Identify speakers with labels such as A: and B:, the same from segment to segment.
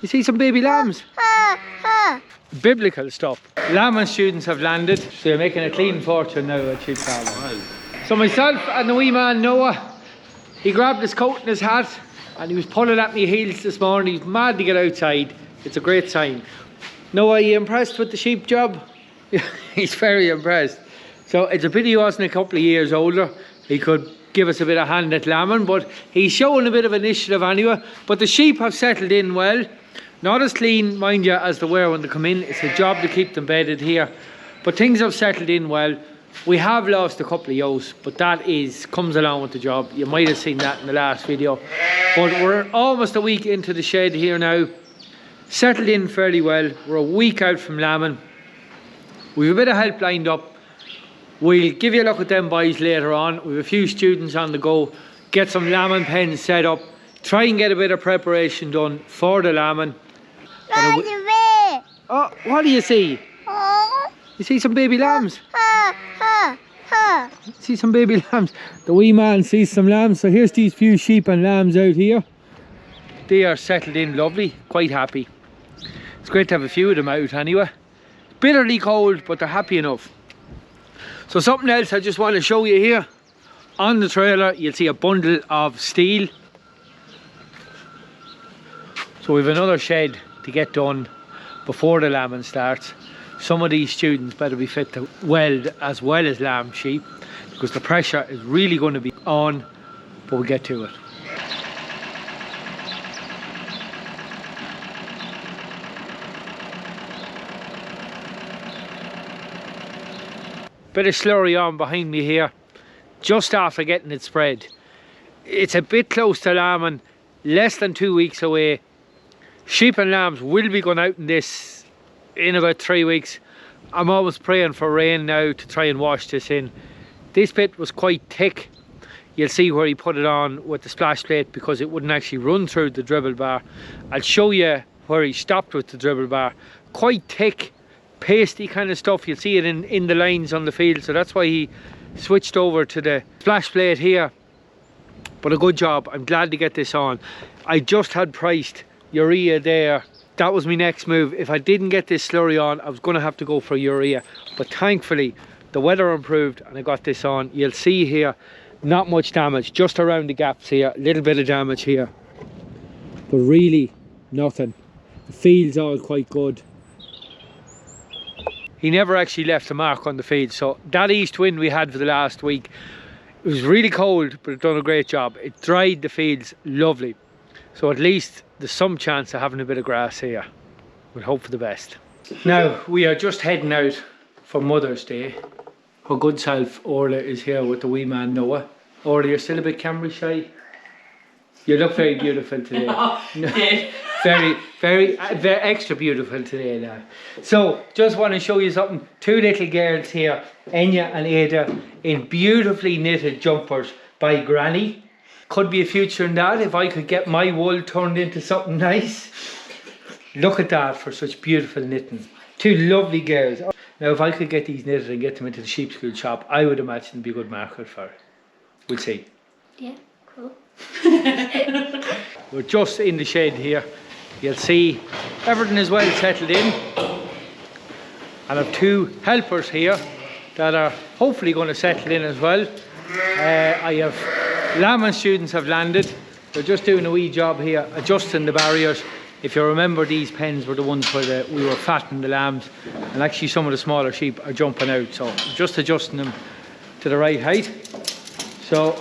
A: You see some baby lambs? Biblical stuff. Lambing students have landed, so they're making a clean fortune now at Sheep Farm. So myself and the wee man Noah, he grabbed his coat and his hat and he was pulling at me heels this morning. He's mad to get outside. It's a great sign. Noah, are you impressed with the sheep job? He's very impressed. So it's a pity he wasn't a couple of years older. He could give us a bit of hand at lambing, but he's showing a bit of initiative anyway. But the sheep have settled in well. Not as clean, mind you, as they were when they come in. It's a job to keep them bedded here. But things have settled in well. We have lost a couple of ewes, but that comes along with the job. You might have seen that in the last video. But we're almost a week into the shed here now. Settled in fairly well. We're a week out from lambing. We've a bit of help lined up. We'll give you a look at them boys later on. We have a few students on the go. Get some lambing pens set up. Try and get a bit of preparation done for the lambing. Oh, what do you see? You see some baby lambs? You see some baby lambs? The wee man sees some lambs. So here's these few sheep and lambs out here. They are settled in lovely, quite happy. It's great to have a few of them out anyway. Bitterly cold, but they're happy enough. So something else I just want to show you here. On the trailer, you'll see a bundle of steel. So we have another shed to get done before the lambing starts. Some of these students better be fit to weld as well as lamb sheep, because the pressure is really going to be on, but we'll get to it. Bit of slurry on behind me here, just after getting it spread. It's a bit close to lambing, less than 2 weeks away. Sheep and lambs will be going out in this in about 3 weeks. I'm always praying for rain now to try and wash this in. This bit was quite thick. You'll see where he put it on with the splash plate because it wouldn't actually run through the dribble bar. I'll show you where he stopped with the dribble bar. Quite thick, pasty kind of stuff. You'll see it in the lines on the field, so that's why he switched over to the splash plate here. But a good job. I'm glad to get this on. I just had priced urea there. That was my next move. If I didn't get this slurry on, I was going to have to go for urea, but thankfully the weather improved and I got this on. You'll see here, not much damage, just around the gaps here, a little bit of damage here, but really nothing. The field's all quite good. He never actually left a mark on the field. So that east wind we had for the last week, it was really cold, but it done a great job. It dried the fields lovely. So at least there's some chance of having a bit of grass here. We'll hope for the best. Now we are just heading out for Mother's Day. Her good self Orla is here with the wee man Noah. Orla, you're still a bit camera shy. You look very beautiful today. No, very extra beautiful today now. So just want to show you something. Two little girls here, Enya and Ada, in beautifully knitted jumpers by Granny. Could be a future in that if I could get my wool turned into something nice. Look at that for such beautiful knitting. Two lovely girls. Now if I could get these knitted and get them into the sheep school shop, I would imagine it'd be a good market for it. We'll see.
B: Yeah, cool.
A: We're just in the shed here. You'll see everything is well settled in. And I've two helpers here that are hopefully going to settle in as well. I have lambing students have landed. They're just doing a wee job here, adjusting the barriers. If you remember, these pens were the ones where we were fattening the lambs, and actually some of the smaller sheep are jumping out, so just adjusting them to the right height. So,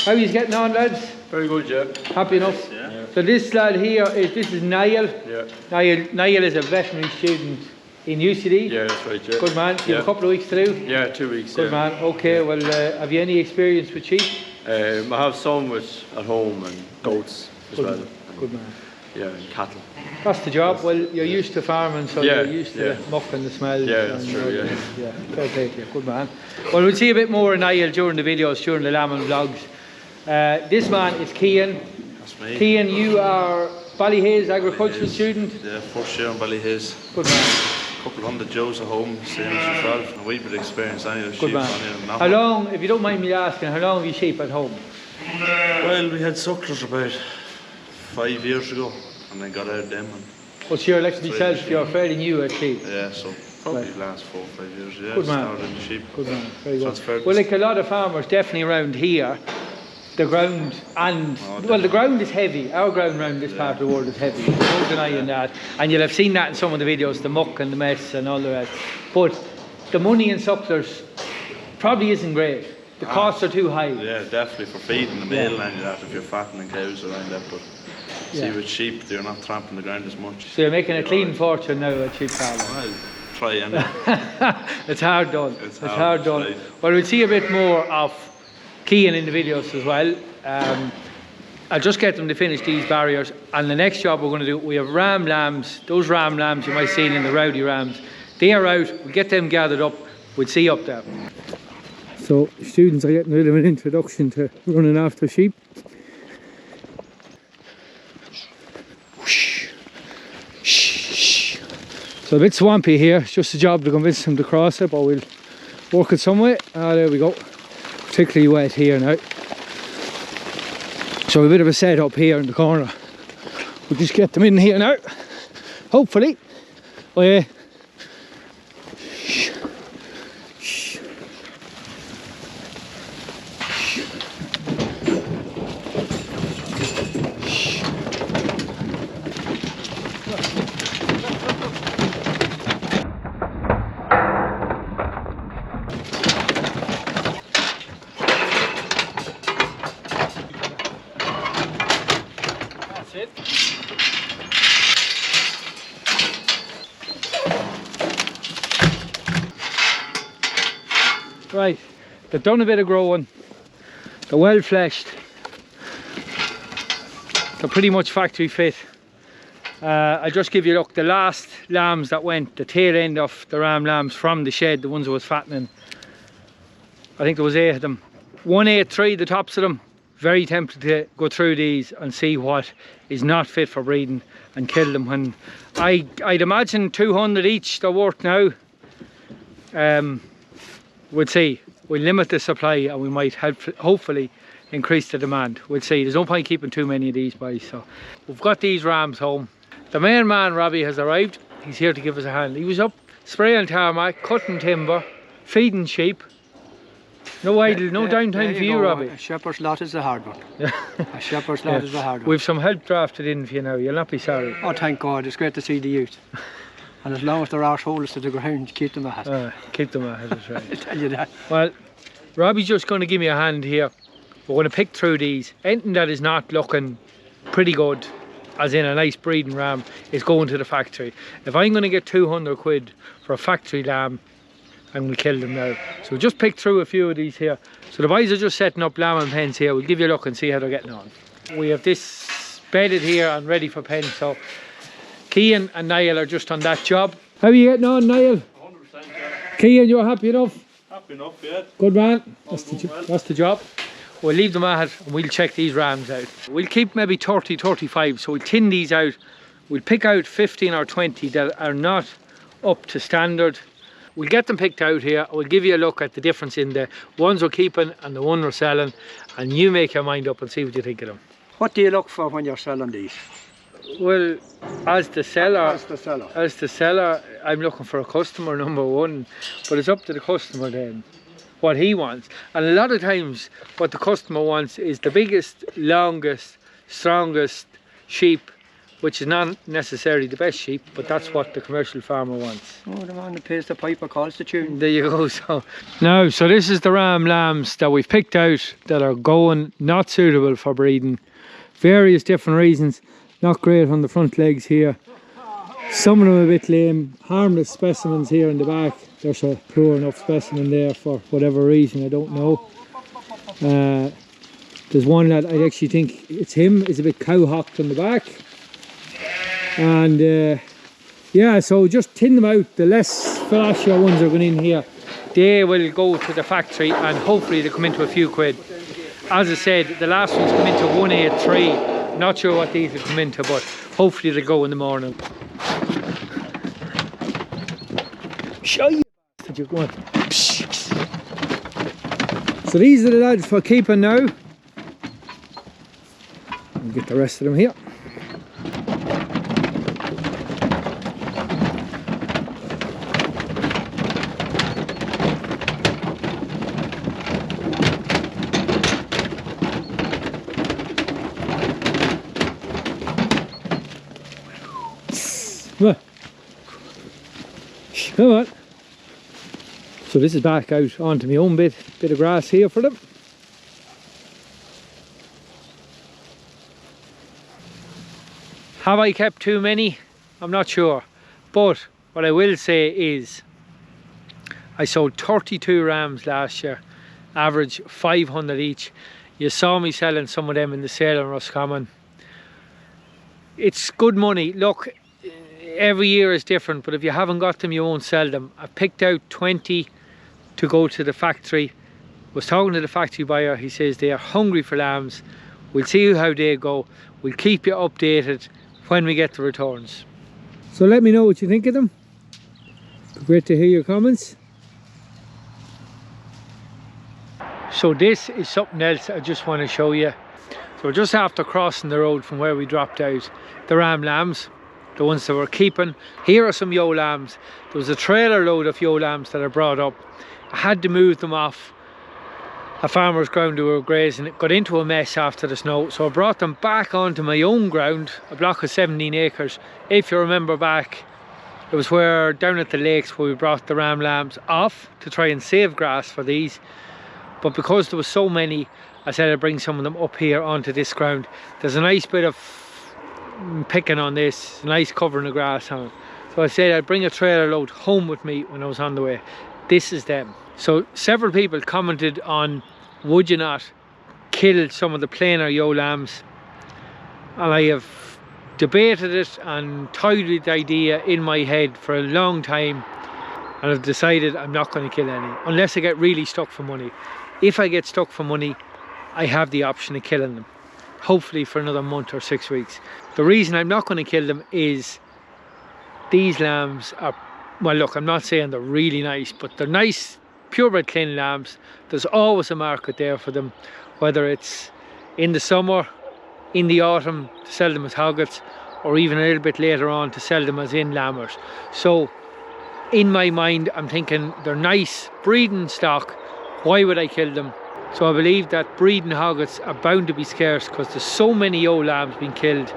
A: how are you getting on, lads?
C: Very good, yeah.
A: Happy enough?
C: Yeah.
A: So this lad here, this is Niall.
C: Yeah.
A: Niall is a veterinary student in UCD.
C: Yeah, that's right, yeah.
A: Good man. You have a couple of weeks to do?
C: Yeah, 2 weeks.
A: Good man. Okay, well, have you any experience with sheep?
C: I have some at home and goats as well.
A: Good man.
C: Yeah, and cattle.
A: That's the job. Well, you're used to farming, so you're used to the muck and the smell.
C: Yeah, that's true,
A: yeah. Fair play to you. Good man. Well, we'll see a bit more of Niall during the videos, during the lambing vlogs. This man is Cian.
C: That's me.
A: Cian, you are Ballyhaise agricultural student?
D: Yeah, first year in Ballyhaise.
A: Good man.
D: A couple hundred Joes at home, same as yourself. A wee bit of experience anyway.
A: Good man. How long, if you don't mind me asking, how long have you sheep at home?
D: Well, we had sucklers about 5 years ago. and then got out of them. And
A: But you're like myself, you're fairly new at sheep.
D: yeah, so probably the last 4 or 5 years. Yeah,
A: Good man.
D: started in the sheep.
A: Good man, very good.
D: Transferred
A: Well,
D: to-
A: like a lot of farmers, definitely around here, the ground and, well, the ground is heavy. Our ground around this part of the world is heavy. There's no denying that. And you'll have seen that in some of the videos, the muck and the mess and all the rest. But the money in sucklers probably isn't great. The costs are too high.
D: Yeah, definitely for feeding the mainland, you have if you're fattening cows around that. But see, with sheep, they're not trampling the ground as much.
A: So you're making a clean fortune now at sheep farming.
D: I'll try anyway.
A: It's hard done.
D: It's
A: hard done.
D: right.
A: Well, we'll see a bit more of Cian in the videos as well. I'll just get them to finish these barriers, and the next job we're going to do, we have ram lambs. Those ram lambs you might see in the rowdy rams, they are out. We'll get them gathered up. We'll see you up there. So students are getting a bit of an introduction to running after sheep. So a bit swampy here. It's just a job to convince them to cross it, but we'll work it some way. Ah, there we go. Particularly wet here now. So a bit of a setup here in the corner. We'll just get them in here now. Hopefully. Oh yeah. Right, they've done a bit of growing, they're well fleshed, they're pretty much factory fit. I'll just give you a look, the last lambs that went, the tail end of the ram lambs from the shed, the ones that was fattening, I think there was 8 of them. 183, the tops of them. Very tempted to go through these and see what is not fit for breeding and kill them. When I'd imagine 200 each they're worth now. We'll see. We'll limit the supply and we might hopefully increase the demand. We'll see. There's no point keeping too many of these boys. So we've got these rams home. The main man, Robbie, has arrived. He's here to give us a hand. He was up spraying tarmac, cutting timber, feeding sheep. No idle, no downtime for you, Robbie.
B: A shepherd's lot is the hard one. A shepherd's lot is the hard one.
A: We've some help drafted in for you now. You'll not be sorry.
B: Oh, thank God. It's great to see the youth. And as long as there are holes to the ground, keep them at it.
A: Keep them at it, that's right.
B: I tell you that.
A: Well, Robbie's just going to give me a hand here. We're going to pick through these. Anything that is not looking pretty good, as in a nice breeding ram, is going to the factory. If I'm going to get 200 quid for a factory lamb, I'm going to kill them now. So we'll just pick through a few of these here. So the boys are just setting up lambing pens here. We'll give you a look and see how they're getting on. We have this bedded here and ready for pens. So Cian and Niall are just on that job. How are you getting on, Niall?
D: 100%, yeah.
A: Cian, you're happy enough?
D: Happy enough, yeah.
A: Good man.
D: That's
A: That's the job. We'll leave them at it and we'll check these rams out. We'll keep maybe 30, 35. So we'll tin these out. We'll pick out 15 or 20 that are not up to standard. We'll get them picked out here. We'll give you a look at the difference in the ones we're keeping and the one we're selling, and you make your mind up and see what you think of them.
B: What do you look for when you're selling these?
A: Well, as the seller,
B: As the seller.
A: I'm looking for a customer, number one, but it's up to the customer then what he wants. And a lot of times what the customer wants is the biggest, longest, strongest sheep, which is not necessarily the best sheep, but that's what the commercial farmer wants.
B: Oh, the man that pays the piper calls the tune.
A: There you go. So this is the ram lambs that we've picked out that are going not suitable for breeding. Various different reasons. Not great on the front legs here. Some of them a bit lame. Harmless specimens here in the back. There's a poor enough specimen there for whatever reason, I don't know. There's one that I actually think it's him, is a bit cow-hocked on the back. And yeah, so just tin them out. The less flashier ones are going in here. They will go to the factory and hopefully they come into a few quid. As I said, the last ones come into 183. Not sure what these will come into, but hopefully they go in the morning. Show you bastard, you go on. So these are the lads for keeping now. We'll get the rest of them here. Come on. Come on. So this is back out onto my own bit of grass here for them. Have I kept too many? I'm not sure. But what I will say is I sold 32 rams last year, average 500 each. You saw me selling some of them in the sale in Roscommon. It's good money. Look, every year is different, but if you haven't got them, you won't sell them. I picked out 20 to go to the factory. Was talking to the factory buyer. He says they are hungry for lambs. We'll see how they go. We'll keep you updated when we get the returns. So let me know what you think of them. It'd be great to hear your comments. So this is something else I just want to show you. So we're just after crossing the road from where we dropped out the ram lambs, the ones that we're keeping. Here are some yo lambs. There was a trailer load of yo lambs that I brought up. I had to move them off a farmer's ground we were grazing. It got into a mess after the snow, so I brought them back onto my own ground, a block of 17 acres. If you remember back, it was where down at the lakes where we brought the ram lambs off to try and save grass for these. But because there was so many, I said I'd bring some of them up here onto this ground. There's a nice bit of picking on this, a nice covering of grass on it. So I said I'd bring a trailer load home with me when I was on the way. This is them. So several people commented on, would you not kill some of the plainer yo lambs? And I have debated it and toyed with the idea in my head for a long time, and I've decided I'm not going to kill any unless I get really stuck for money. If I get stuck for money, I have the option of killing them, hopefully for another month or 6 weeks. The reason I'm not going to kill them is these lambs are, well look, I'm not saying they're really nice, but they're nice purebred clean lambs. There's always a market there for them, whether it's in the summer, in the autumn to sell them as hoggets, or even a little bit later on to sell them as in lambers. So in my mind, I'm thinking they're nice breeding stock. Why would I kill them? So I believe that breeding hoggets are bound to be scarce because there's so many yo lambs being killed,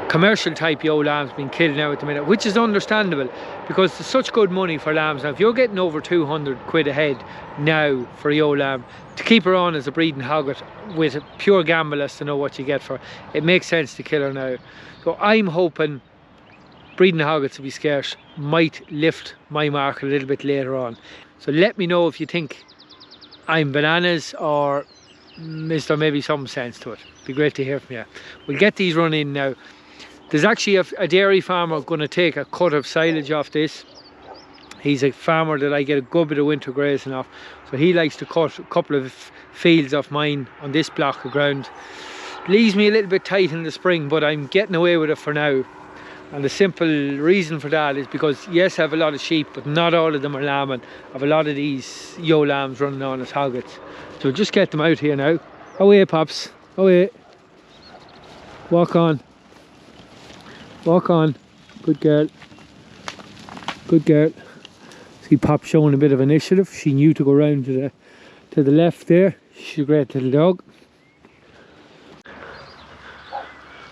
A: commercial type yo lambs being killed now at the minute, which is understandable because there's such good money for lambs. Now if you're getting over 200 quid a head now for a yo lamb, to keep her on as a breeding hogget with a pure gamble as to know what you get for her, it makes sense to kill her now. So I'm hoping breeding hoggets will be scarce, might lift my market a little bit later on. So let me know if you think I'm bananas or is there maybe some sense to it. Be great to hear from you. We'll get these run in now. There's actually a dairy farmer going to take a cut of silage off this. He's a farmer that I get a good bit of winter grazing off, so he likes to cut a couple of fields off mine on this block of ground. Leaves me a little bit tight in the spring, but I'm getting away with it for now. And the simple reason for that is because yes, I have a lot of sheep, but not all of them are lambing. I have a lot of these yo lambs running on as hoggets. So just get them out here now. Away, Pops, away. Walk on. Walk on. Good girl. Good girl. See Pop showing a bit of initiative. She knew to go round to the left there. She's a great little dog.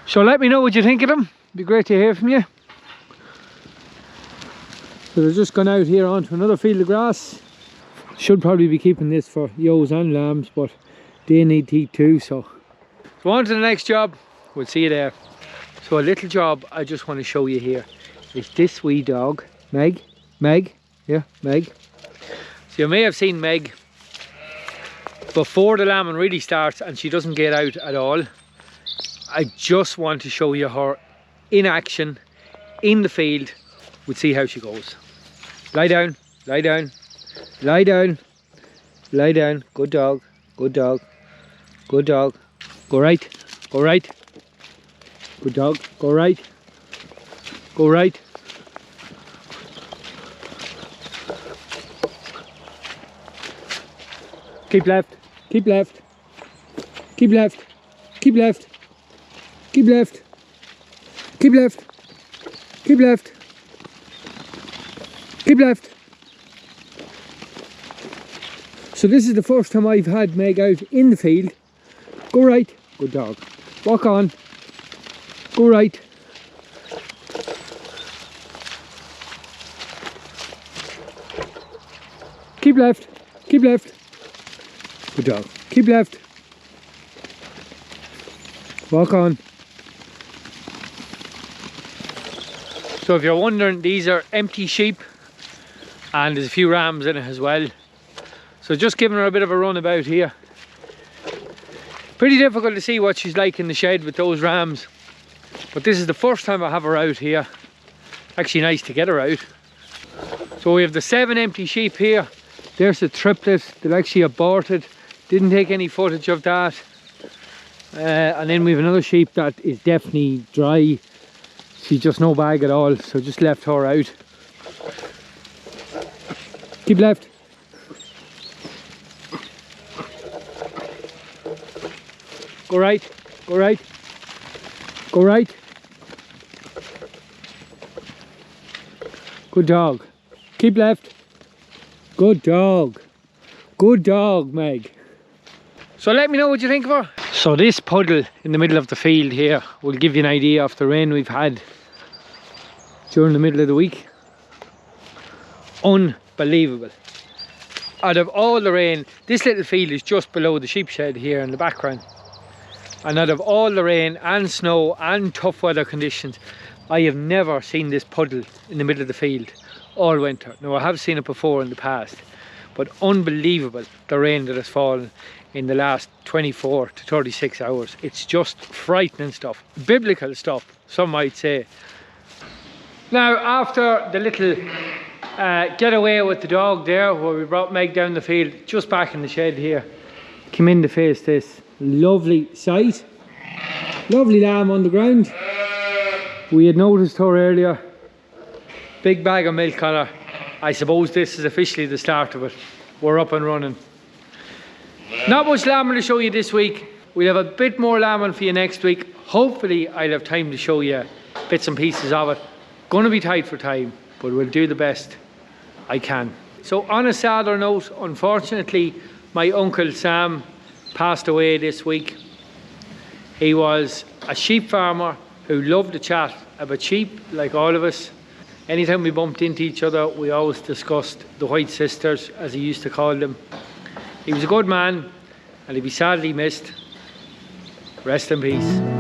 A: So let me know what you think of them. Be great to hear from you. So they've just gone out here onto another field of grass. Should probably be keeping this for yos and lambs, but they need to eat too. So on to the next job. We'll see you there. So a little job I just want to show you here is this wee dog, Meg. Yeah, Meg. So you may have seen Meg before the lambing really starts and she doesn't get out at all. I just want to show you her in action, in the field. We'll see how she goes. Lie down, lie down, lie down, lie down. Good dog, good dog, good dog. Go right, go right. Good dog, go right, go right. Keep left, keep left, keep left, keep left, keep left, keep left, keep left, keep left. So this is the first time I've had Meg out in the field. Go right, good dog. Walk on. Go right. Keep left. Keep left. Good dog. Keep left. Walk on. So if you're wondering, these are empty sheep and there's a few rams in it as well. So just giving her a bit of a run about here. Pretty difficult to see what she's like in the shed with those rams. But this is the first time I have her out here. Actually nice to get her out. So we have the 7 empty sheep here. There's the triplet that actually aborted. Didn't take any footage of that. And then we have another sheep that is definitely dry. She's just no bag at all, so just left her out. Keep left. Go right, go right, go right. Good dog. Keep left. Good dog. Good dog, Meg. So let me know what you think of her. So this puddle in the middle of the field here will give you an idea of the rain we've had during the middle of the week. Unbelievable. Out of all the rain, this little field is just below the sheep shed here in the background. And out of all the rain and snow and tough weather conditions, I have never seen this puddle in the middle of the field all winter. Now I have seen it before in the past, but unbelievable the rain that has fallen in the last 24 to 36 hours. It's just frightening stuff, biblical stuff, some might say. Now after the little getaway with the dog there, where we brought Meg down the field, just back in the shed here, came in to face this lovely sight. Lovely lamb on the ground. We had noticed her earlier. Big bag of milk on her. I suppose this is officially the start of it. We're up and running. Not much lambing to show you this week. We'll have a bit more lambing for you next week. Hopefully I'll have time to show you bits and pieces of it. Gonna be tight for time, but we'll do the best I can. So on a sadder note, unfortunately, my uncle Sam passed away this week. He was a sheep farmer who loved to chat about sheep, like all of us. Anytime we bumped into each other, we always discussed the White Sisters, as he used to call them. He was a good man, and he'll be sadly missed. Rest in peace.